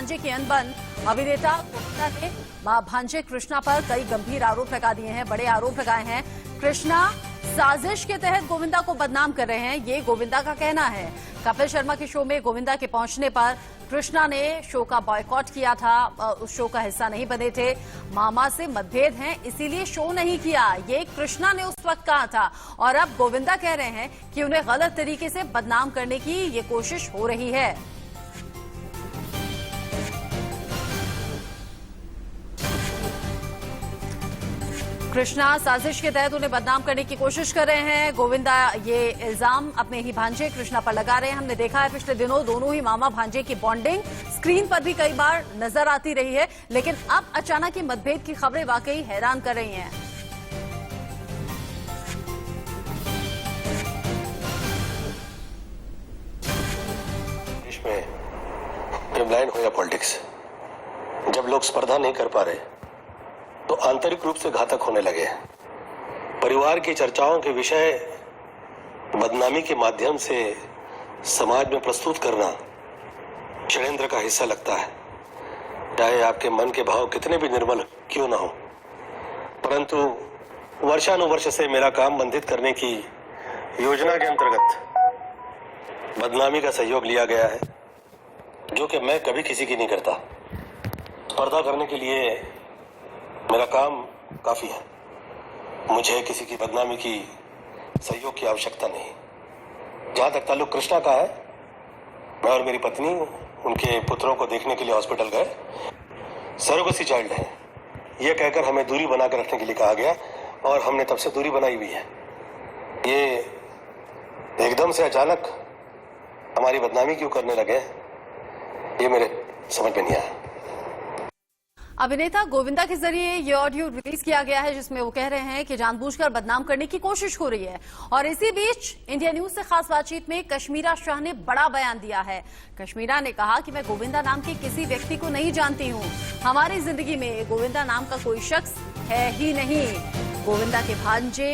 भांजे की अनबन। अभिनेता गोविंदा ने मां भांजे कृष्णा पर कई गंभीर आरोप लगा दिए हैं, बड़े आरोप लगाए हैं। कृष्णा साजिश के तहत गोविंदा को बदनाम कर रहे हैं, ये गोविंदा का कहना है। कपिल शर्मा के शो में गोविंदा के पहुंचने पर कृष्णा ने शो का बॉयकॉट किया था, उस शो का हिस्सा नहीं बने थे। मामा से मतभेद हैं, इसीलिए शो नहीं किया, ये कृष्णा ने उस वक्त कहा था। और अब गोविंदा कह रहे हैं कि उन्हें गलत तरीके से बदनाम करने की ये कोशिश हो रही है। कृष्णा साजिश के तहत उन्हें बदनाम करने की कोशिश कर रहे हैं। गोविंदा ये इल्जाम अपने ही भांजे कृष्णा पर लगा रहे हैं। हमने देखा है पिछले दिनों दोनों ही मामा भांजे की बॉन्डिंग स्क्रीन पर भी कई बार नजर आती रही है, लेकिन अब अचानक ये मतभेद की खबरें वाकई हैरान कर रही हैं। देश में ड्रीमलाइन हो या पॉलिटिक्स, जब लोग स्पर्धा नहीं कर पा रहे तो आंतरिक रूप से घातक होने लगे। परिवार की चर्चाओं के विषय बदनामी के माध्यम से समाज में प्रस्तुत करना षड्यंत्र का हिस्सा लगता है, चाहे आपके मन के भाव कितने भी निर्मल क्यों ना हो। परंतु वर्षानुवर्ष से मेरा काम बंधित करने की योजना के अंतर्गत बदनामी का सहयोग लिया गया है, जो कि मैं कभी किसी की नहीं करता। स्पर्धा करने के लिए मेरा काम काफी है, मुझे किसी की बदनामी की सहयोग की आवश्यकता नहीं। जहां तक ताल्लुक कृष्णा का है, मैं और मेरी पत्नी उनके पुत्रों को देखने के लिए हॉस्पिटल गए। सरोगेसी चाइल्ड है, यह कहकर हमें दूरी बनाकर रखने के लिए कहा गया और हमने तब से दूरी बनाई हुई है। ये एकदम से अचानक हमारी बदनामी क्यों करने लगे, ये मेरे समझ में नहीं आया। अभिनेता गोविंदा के जरिए ये ऑडियो रिलीज किया गया है, जिसमें वो कह रहे हैं कि जानबूझकर बदनाम करने की कोशिश हो रही है। और इसी बीच इंडिया न्यूज से खास बातचीत में कश्मीरा शाह ने बड़ा बयान दिया है। कश्मीरा ने कहा कि मैं गोविंदा नाम के किसी व्यक्ति को नहीं जानती हूं, हमारी जिंदगी में गोविंदा नाम का कोई शख्स है ही नहीं। गोविंदा के भांजे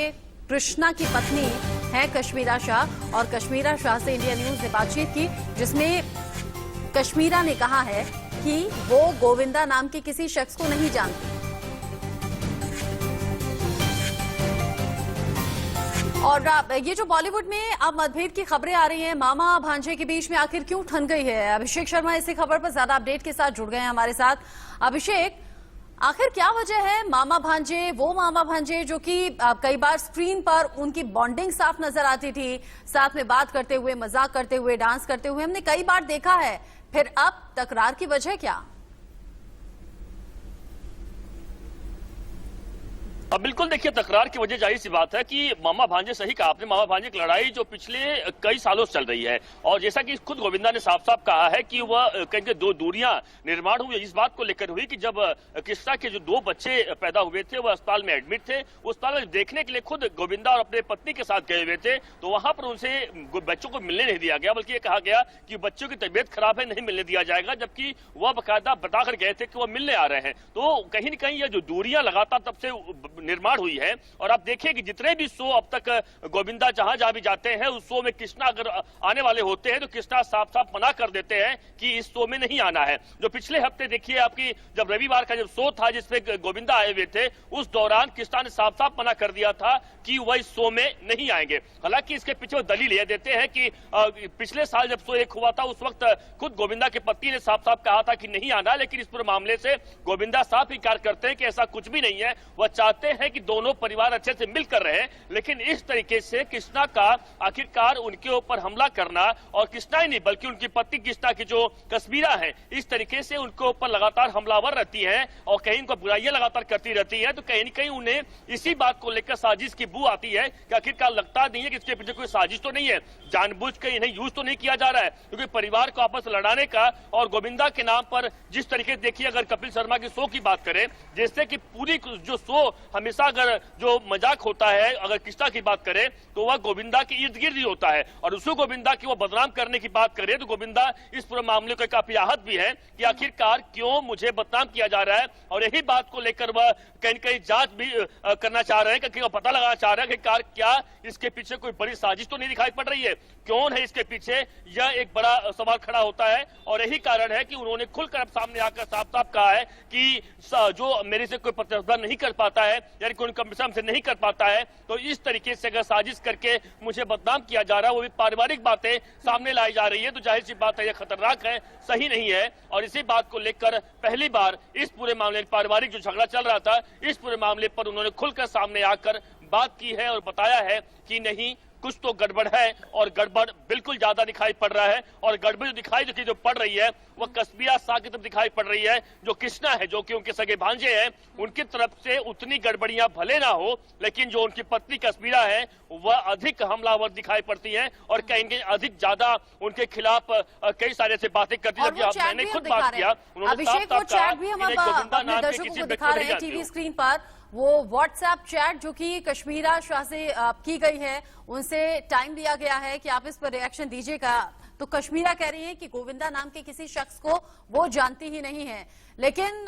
कृष्णा की पत्नी है कश्मीरा शाह, और कश्मीरा शाह से इंडिया न्यूज ने बातचीत की, जिसमें कश्मीरा ने कहा है कि वो गोविंदा नाम के किसी शख्स को नहीं जानती। और ये जो बॉलीवुड में अब मतभेद की खबरें आ रही हैं मामा भांजे के बीच में, आखिर क्यों ठन गई है? अभिषेक शर्मा इसी खबर पर ज्यादा अपडेट के साथ जुड़ गए हैं हमारे साथ। अभिषेक, आखिर क्या वजह है मामा भांजे, वो मामा भांजे जो कि कई बार स्क्रीन पर उनकी बॉन्डिंग साफ नजर आती थी, साथ में बात करते हुए, मजाक करते हुए, डांस करते हुए हमने कई बार देखा है, फिर अब तकरार की वजह क्या? अब बिल्कुल देखिए, तकरार की वजह जाहिर सी बात है कि मामा भांजे, सही कहा आपने, मामा भांजे की लड़ाई जो पिछले कई सालों से चल रही है। और जैसा कि खुद गोविंदा ने साफ साफ कहा है कि वह कहीं दो दूरियां निर्माण हुई इस बात को लेकर हुई कि जब कृष्णा के जो 2 बच्चे पैदा हुए थे, वह अस्पताल में एडमिट थे। उस अस्पताल में देखने के लिए खुद गोविंदा और अपने पत्नी के साथ गए हुए थे, तो वहां पर उनसे बच्चों को मिलने नहीं दिया गया, बल्कि ये कहा गया कि बच्चों की तबीयत खराब है, नहीं मिलने दिया जाएगा, जबकि वह बाकायदा बताकर गए थे कि वह मिलने आ रहे हैं। तो कहीं न कहीं ये जो दूरियां लगातार तब से निर्माण हुई है। और आप देखिए कि जितने भी शो अब तक गोविंदा जहां जहां भी जाते हैं, उस शो में कृष्णा अगर आने वाले होते हैं तो कृष्णा साफ साफ मना कर देते हैं कि इस शो में नहीं आना है। जो पिछले हफ्ते देखिए आपकी जब रविवार का जब शो था जिसमें गोविंदा आए हुए थे, उस दौरान कृष्णा ने साफ साफ मना कर दिया था कि वह इस शो में नहीं आएंगे। हालांकि इसके पीछे दलील यह देते हैं कि पिछले साल जब शो 1 हुआ था, उस वक्त खुद गोविंदा की पत्नी ने साफ साफ कहा था कि नहीं आना, लेकिन इस पूरे मामले से गोविंदा साफ इनकार करते हैं कि ऐसा कुछ भी नहीं है। वह चाहते हैं कि दोनों परिवार अच्छे से मिलकर रहे, लेकिन इस तरीके से कृष्णा का आखिरकार उनके ऊपर हमला करना, और कृष्णा ही नहीं बल्कि उनकी पत्नी कृष्णा की जो कश्मीरा है, इस तरीके से उनके ऊपर लगातार हमलावर रहती है और कहीं उनको बुराइयां लगातार करती रहती है, तो कहीं न कहीं उन्हें इसी बात को लेकर साजिश की बू आती है कि आखिरकार लगता नहीं है कि इसके पीछे कोई साजिश तो नहीं है, जानबूझ कर इन्हें यूज तो नहीं किया जा रहा है, क्योंकि परिवार को आपस लड़ाने का। और गोविंदा के नाम पर जिस तरीके देखिए, अगर कपिल शर्मा के शो की बात करें, जैसे कि पूरी जो शो हमेशा अगर जो मजाक होता है, अगर कृष्णा की बात करें तो वह गोविंदा के इर्द गिर्द ही होता है, और उसी गोविंदा की वो बदनाम करने की बात करें तो गोविंदा इस पूरे मामले को काफी आहत भी है कि आखिरकार क्यों मुझे बदनाम किया जा रहा है। और यही बात को लेकर वह कहीं कहीं जांच भी करना चाह रहे हैं, कि पता लगाना चाह रहे हैं कि क्या इसके पीछे कोई बड़ी साजिश तो नहीं दिखाई पड़ रही है, कौन है इसके पीछे, यह एक बड़ा सवाल खड़ा होता है। और यही कारण है कि उन्होंने खुलकर अब सामने आकर साफ साफ कहा है कि जो मेरे से कोई प्रतिस्पर्धा नहीं कर पाता है, यानी कोई कंपटीशन से नहीं कर पाता है, तो इस तरीके से अगर साजिश करके मुझे बदनाम किया जा रहा है, वो भी पारिवारिक बातें सामने लाई जा रही है, तो जाहिर सी बात है यह खतरनाक है, सही नहीं है। और इसी बात को लेकर पहली बार इस पूरे मामले में पारिवारिक जो झगड़ा चल रहा था, इस पूरे मामले पर उन्होंने खुलकर सामने आकर बात की है और बताया है कि नहीं, कुछ तो गड़बड़ है, और गड़बड़ बिल्कुल ज्यादा दिखाई पड़ रहा है। और गड़बड़ जो दिखाई जो पड़ रही है वह कस्बिया शाह की तरफ दिखाई पड़ रही है। जो कृष्णा है, जो कि उनके सगे भांजे हैं, उनकी तरफ से उतनी गड़बड़ियां भले ना हो, लेकिन जो उनकी पत्नी कस्बिया है वह अधिक हमलावर दिखाई पड़ती है और कहीं कहीं अधिक ज्यादा उनके खिलाफ कई सारे से बातें करती है। मैंने खुद बात किया, उन्होंने साफ साफ कहा कि गोविंदा नाम के किसी व्यक्ति को नहीं जानती हूं। स्क्रीन पर वो व्हाट्सएप चैट जो कि कश्मीरा शाह से की गई है, उनसे टाइम लिया गया है कि आप इस पर रिएक्शन दीजिएगा। तो कश्मीरा कह रही है कि गोविंदा नाम के किसी शख्स को वो जानती ही नहीं है, लेकिन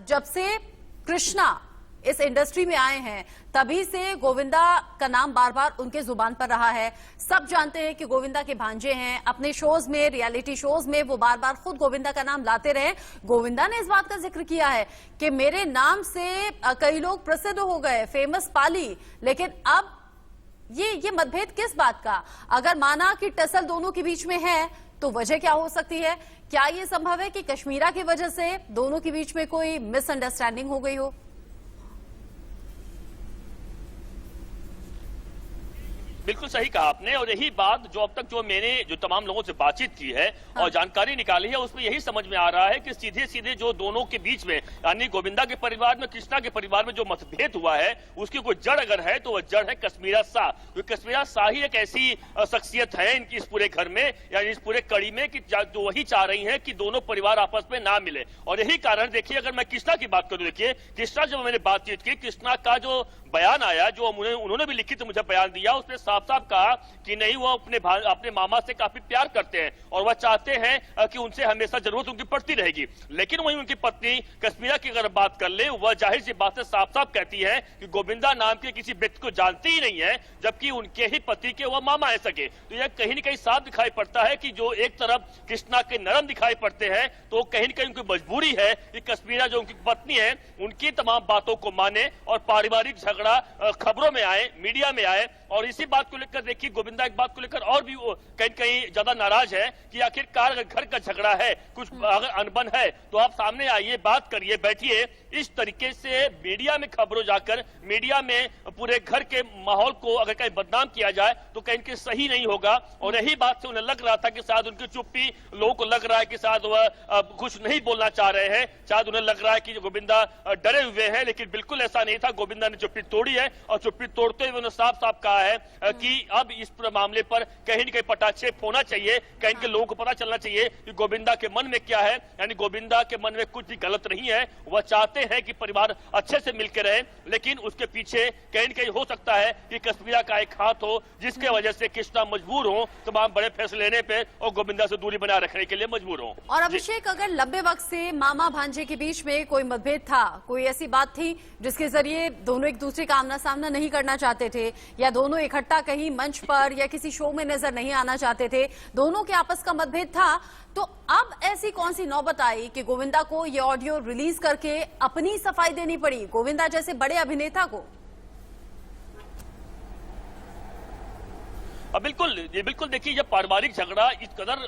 जब से कृष्णा इस इंडस्ट्री में आए हैं तभी से गोविंदा का नाम बार बार उनके जुबान पर रहा है। सब जानते हैं कि गोविंदा के भांजे हैं, अपने शोज में, रियलिटी शोज में वो बार बार खुद गोविंदा का नाम लाते रहे। गोविंदा ने इस बात का जिक्र किया है कि मेरे नाम से कई लोग प्रसिद्ध हो गए, फेमस पाली, लेकिन अब ये मतभेद किस बात का? अगर माना कि टसल दोनों के बीच में है तो वजह क्या हो सकती है? क्या ये संभव है कि कश्मीरा की वजह से दोनों के बीच में कोई मिसअंडरस्टैंडिंग हो गई हो? बिल्कुल सही कहा आपने, और यही बात जो अब तक जो मैंने जो तमाम लोगों से बातचीत की है और जानकारी निकाली है, उसमें यही समझ में आ रहा है कि सीधे सीधे जो दोनों के बीच में, यानी गोविंदा के परिवार में, कृष्णा के परिवार में जो मतभेद हुआ है, उसकी कोई जड़ अगर है तो वह जड़ है कश्मीरा शाह। क्योंकि कश्मीरा शाह ही एक ऐसी शख्सियत है इनकी इस पूरे घर में, यानी इस पूरे कड़ी में, कि जो वही चाह रही है कि दोनों परिवार आपस में ना मिले। और यही कारण देखिए, अगर मैं कृष्णा की बात करूं, देखिए कृष्णा जब मैंने बातचीत की, कृष्णा का जो बयान आया, जो उन्होंने भी लिखित मुझे बयान दिया, उसमें साफ साफ कहा कि नहीं, वो अपने मामा से काफी प्यार करते हैं और वह चाहते हैं कि उनसे हमेशा जरूरत उनकी पड़ती रहेगी। लेकिन वहीं उनकी पत्नी कश्मीरा की अगर बात कर ले, वह जाहिर सी बात है साफ साफ कहती है कि गोविंदा नाम के किसी व्यक्ति को जानती ही नहीं है, जबकि उनके ही पति के वह मामा है सके। तो यह कहीं न कहीं साफ दिखाई पड़ता है कि जो एक तरफ कृष्णा के नरम दिखाई पड़ते हैं, तो कहीं न कहीं उनकी मजबूरी है कि कश्मीरा जो उनकी पत्नी है, उनकी तमाम बातों को माने और पारिवारिक झगड़ा खबरों में आए, मीडिया में आए। और इसी बात को लेकर देखिए, गोविंदा एक बात को लेकर और भी कहीं कहीं ज्यादा नाराज है कि आखिरकार अगर घर का झगड़ा है, कुछ अगर अनबन है, तो आप सामने आइए, बात करिए, बैठिए। इस तरीके से मीडिया में खबरों जाकर मीडिया में पूरे घर के माहौल को अगर कहीं बदनाम किया जाए तो कहीं के सही नहीं होगा। और यही बात से उन्हें लग रहा था कि शायद उनकी चुप्पी, लोगों को लग रहा है कि शायद वह कुछ नहीं बोलना चाह रहे हैं, शायद उन्हें लग रहा है कि गोविंदा डरे हुए हैं, लेकिन बिल्कुल ऐसा नहीं था। गोविंदा ने चुप्पी तोड़ी है और चुप्पी तोड़ते हुए उन्होंने साफ साफ कहा है कि अब इस मामले पर कहीं न कहीं पटाक्षेप होना चाहिए, कहीं के लोगों को पता चलना चाहिए कि गोविंदा के मन में क्या है। यानी गोविंदा के मन में कुछ भी गलत नहीं है, वह चाहते हैं कि परिवार अच्छे से मिलकर रहे, लेकिन उसके पीछे कहीं न कहीं हो सकता है कि कश्मीरा का एक हाथ हो, जिसके वजह से कृष्णा मजबूर हो तमाम बड़े फैसले लेने पे और गोविंदा से दूरी बनाए रखने के लिए मजबूर हो। और अभिषेक, अगर लंबे वक्त से मामा भांजे के बीच में कोई मतभेद था, कोई ऐसी बात थी जिसके जरिए दोनों एक दूसरे का आमना सामना नहीं करना चाहते थे, या दोनों इकट्ठा कहीं मंच पर या किसी शो में नजर नहीं आना चाहते थे, दोनों के आपस का मतभेद था, तो अब ऐसी कौन सी नौबत आई कि गोविंदा को ये ऑडियो रिलीज करके अपनी सफाई देनी पड़ी, गोविंदा जैसे बड़े अभिनेता को? बिल्कुल देखिए, जब पारिवारिक झगड़ा इस कदर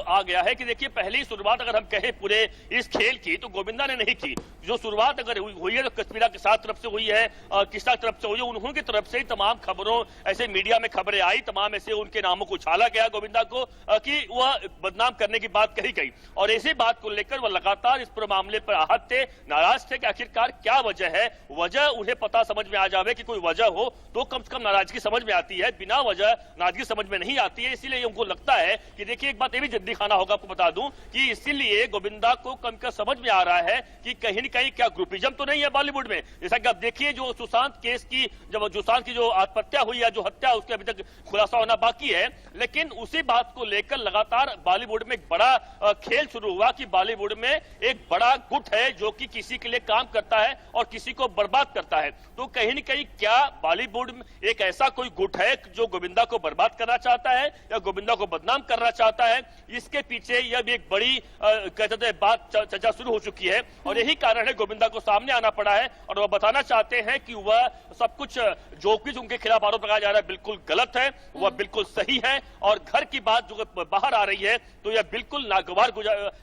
आ गया है कि देखिए, पहली शुरुआत अगर हम कहें पूरे इस खेल की, तो गोविंदा ने नहीं की। जो शुरुआत अगर हुई है तो कश्मीरा के साथ तरफ से हुई है, कृष्णा की तरफ से हुई है, उन्होंने की तरफ से ही तमाम खबरों, ऐसे मीडिया में खबरें आई, तमाम ऐसे उनके नामों को उछाला गया गोविंदा को कि वह बदनाम करने की बात कही गई। और इसी बात को लेकर वह लगातार इस पूरे मामले पर आहत थे, नाराज थे कि आखिरकार क्या वजह है। वजह उन्हें पता समझ में आ जावे कि कोई वजह हो तो कम से कम नाराजगी समझ में आती है, बिना वजह नाराजगी उनकी समझ में नहीं आती है। इसीलिए उनको लगता है कि देखिए, एक बात ये भी जल्दी खाना होगा, आपको बता दूं कि इसीलिए गोविंदा को कम का समझ में आ रहा है कि कहीं न कहीं क्या ग्रुपिज्म तो नहीं है बॉलीवुड में। जैसा कि आप देखिए, जो सुशांत केस की, जब सुशांत की जो आत्महत्या हुई या जो हत्या, उसके अभी तक खुलासा होना बाकी है, लेकिन उसी बात को लेकर लगातार बॉलीवुड में एक बड़ा खेल शुरू हुआ कि बॉलीवुड में एक बड़ा गुट है जो कि किसी के लिए काम करता है और किसी को बर्बाद करता है। तो कहीं न कहीं क्या बॉलीवुड में एक ऐसा कोई गुट है जो गोविंदा को बर्बाद करना चाहता है या गोविंदा को बदनाम करना चाहता है? इसके पीछे यह भी एक बड़ी कहते हैं बात चर्चा शुरू हो चुकी है और यही कारण है गोविंदा को सामने आना पड़ा है और वह बताना चाहते हैं कि वह सब कुछ जो कुछ उनके खिलाफ आरोप लगाया जा रहा है बिल्कुल गलत है, वह बिल्कुल सही है और घर की बात जो बाहर आ रही है तो यह बिल्कुल नागवार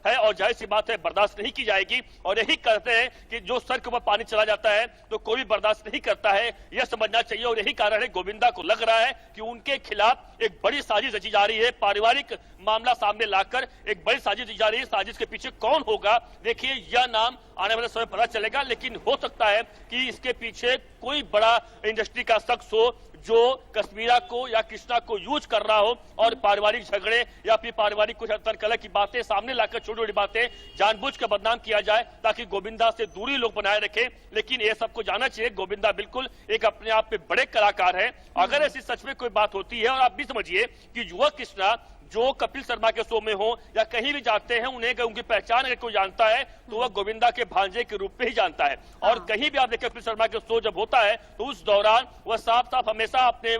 है और जाहिर सी बात है बर्दाश्त नहीं की जाएगी। और यही कहते हैं कि जो सर के ऊपर पानी चला जाता है तो कोई बर्दाश्त नहीं करता है, यह समझना चाहिए। और यही कारण है गोविंदा को लग रहा है कि उनके खिलाफ एक बड़ी साजिश रची जा रही है, पारिवारिक मामला सामने लाकर एक बड़ी साजिश रची जा रही है। साजिश के पीछे कौन होगा, देखिए यह नाम आने वाले समय पता चलेगा, लेकिन हो सकता है कि इसके पीछे कोई बड़ा इंडस्ट्री का शख्स हो जो कश्मीरा को या कृष्णा को यूज कर रहा हो और पारिवारिक झगड़े या फिर पारिवारिक कुछ अंतरकलह की बातें सामने लाकर छोटी छोटी बातें जानबूझ कर बदनाम किया जाए ताकि गोविंदा से दूरी लोग बनाए रखें। लेकिन ये सबको जानना चाहिए, गोविंदा बिल्कुल एक अपने आप में बड़े कलाकार है। अगर ऐसी सच में कोई बात होती है, और आप भी समझिए कि युवा कृष्णा जो कपिल शर्मा के शो में हो या कहीं भी जाते हैं, उन्हें उनकी पहचान अगर कोई जानता है तो वह गोविंदा के भांजे के रूप में ही जानता है। और कहीं भी आप देखें कपिल शर्मा के शो जब होता है तो उस दौरान वह साफ साफ हमेशा अपने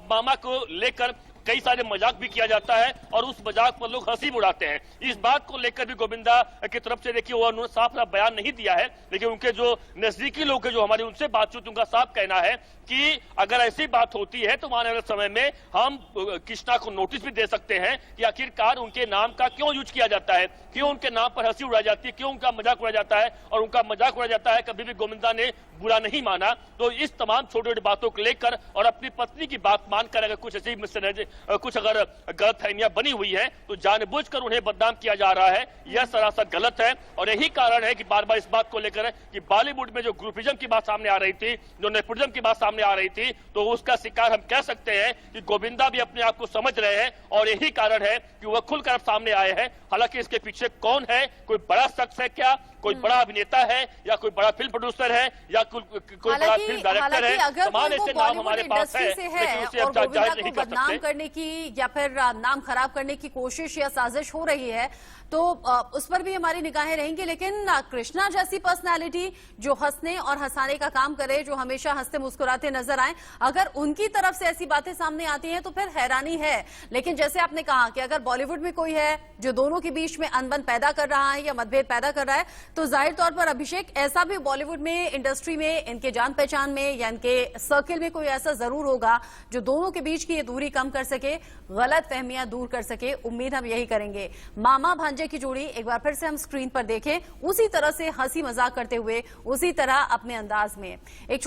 मामा को लेकर कई सारे मजाक भी किया जाता है और उस मजाक पर लोग हंसी उड़ाते हैं। इस बात को लेकर भी गोविंदा की तरफ से देखिए वो उन्होंने साफ साफ बयान नहीं दिया है, लेकिन उनके जो नजदीकी लोग हैं, जो हमारी उनसे बातचीत, उनका साफ कहना है कि अगर ऐसी बात होती है तो आने वाले समय में हम कृष्णा को नोटिस भी दे सकते हैं कि आखिरकार उनके नाम का क्यों यूज किया जाता है, क्यों उनके नाम पर हंसी उड़ाई जाती है, क्यों उनका मजाक उड़ाया जाता है। और उनका मजाक उड़ाया जाता है, कभी भी गोविंदा ने बुरा नहीं माना। तो इस तमाम छोटी छोटी बातों को लेकर और अपनी पत्नी की बात मानकर अगर कुछ ऐसी कुछ अगर गलतफहमियां बनी हुई है तो जानबूझकर उन्हें बदनाम किया जा रहा है, यह सरासर गलत है। और यही कारण है कि बार बार इस बात को लेकर कि बॉलीवुड में जो ग्रुपिज्म की बात सामने आ रही थी, जो नेपोटिज्म की बात सामने आ रही थी, तो उसका शिकार हम कह सकते हैं कि गोविंदा भी अपने आप को समझ रहे हैं और यही कारण है कि वह खुलकर सामने आए हैं। हालांकि इसके पीछे कौन है, कोई बड़ा शख्स है क्या, कोई बड़ा अभिनेता है या कोई बड़ा फिल्म प्रोड्यूसर है या कोई बड़ा फिल्म डायरेक्टर है, तमाम ऐसे नाम हमारे पास है, लेकिन उसे अब जाहिर नहीं कर सकते। बदनाम करने की या फिर नाम खराब करने की कोशिश या साजिश हो रही है तो उस पर भी हमारी निगाहें रहेंगी। लेकिन कृष्णा जैसी पर्सनालिटी जो हंसने और हंसाने का काम करे, जो हमेशा हंसते मुस्कुराते नजर आए, अगर उनकी तरफ से ऐसी बातें सामने आती हैं तो फिर हैरानी है। लेकिन जैसे आपने कहा कि अगर बॉलीवुड में कोई है जो दोनों के बीच में अनबन पैदा कर रहा है या मतभेद पैदा कर रहा है, तो जाहिर तौर पर अभिषेक ऐसा भी बॉलीवुड में, इंडस्ट्री में, इनके जान पहचान में या इनके सर्किल में कोई ऐसा जरूर होगा जो दोनों के बीच की ये दूरी कम कर सके, गलत फहमियां दूर कर सके। उम्मीद हम यही करेंगे। मामा भांजे की जोड़ी एक बार फिर से हम स्क्रीन पर देखें, उसी तरह से हंसी मजाक करते हुए, उसी तरह अपने अंदाज में। एक